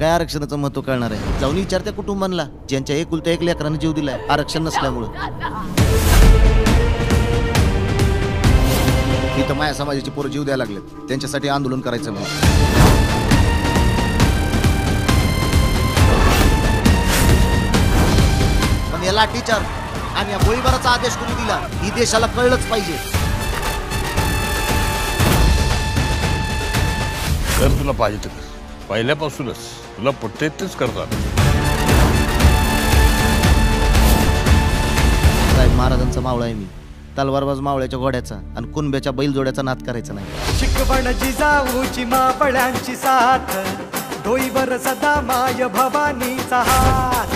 काय आरक्षणाचं महत्व कळणार आहे? जाऊन विचारत्या कुटुंबांना ज्यांच्या एकुलत्या एक लेकरांना जीव दिलाय आरक्षण नसल्यामुळं. इथं माया समाजाची पोरं जीव द्यायला लागलेत, त्यांच्यासाठी आंदोलन करायचं म्हणून. पण या लाठीचार्ज आणि या गोळीबाराचा आदेश कोणी दिला ही देशाला कळलंच पाहिजे. कर तुला पाहिजे तर पहिल्यापासूनच तुला पटते तेच करतात. साहेब महाराजांचा मावळा आहे मी, तलवारबाज मावळ्याच्या घोड्याचा आणि कुणब्याच्या बैलजोड्याचा नाद करायचा नाही. शिकवण जिजाऊची मापळ्यांची साथ, डोईवर सदा माय भवानीचा हात.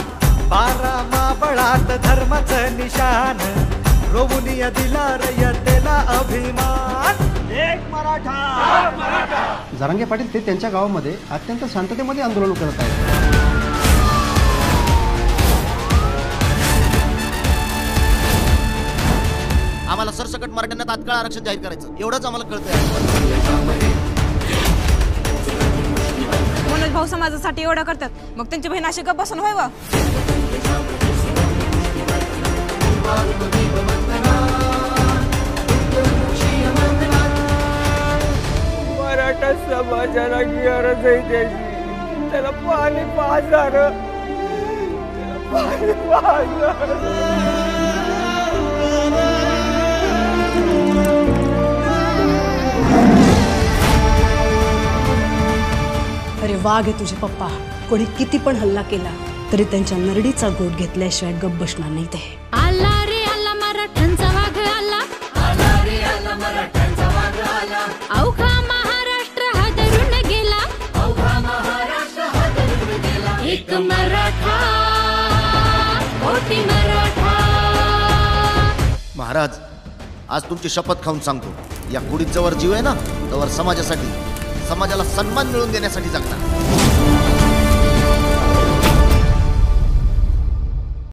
12 मापळात धर्माचं निशान, रोवुनिया दिला रयतेला अभिमान. एक मराठा. जरांगे पाटील ते त्यांच्या गावामध्ये अत्यंत शांततेमध्ये आंदोलन करत आहेत. आम्हाला सरसकट मराठ्यांना तात्काळ आरक्षण जाहीर करायचं एवढंच आम्हाला कळतंय. मनोज भाऊ समाजासाठी एवढं करतात, मग त्यांची बहीण अशी गप्प बसून व्हावं? मराठा समाजाला गरज आहे त्याची, त्याला पाणी पाजणार. अरे वाघ आहे तुझे पप्पा, कोणी किती पण हल्ला केला तरी त्यांच्या नरडीचा गोट घेतल्याशिवाय गप्प बसणार नाही ते. आला रे आला मराठ्यांचा वाघ आला, आला रे आला मराठ्यांचा वाघ आला. अवघा महाराष्ट्र हादरून गेला, अवघा महाराष्ट्र हादरून गेला. एक मराठा मोठी मराठा. महाराज आज तुमची शपथ खाऊन सांगतो, या कुडीत जवळ जीव आहे ना तवर समाजासाठी, समाजाला सन्मान मिळवून देण्यासाठी जगणार.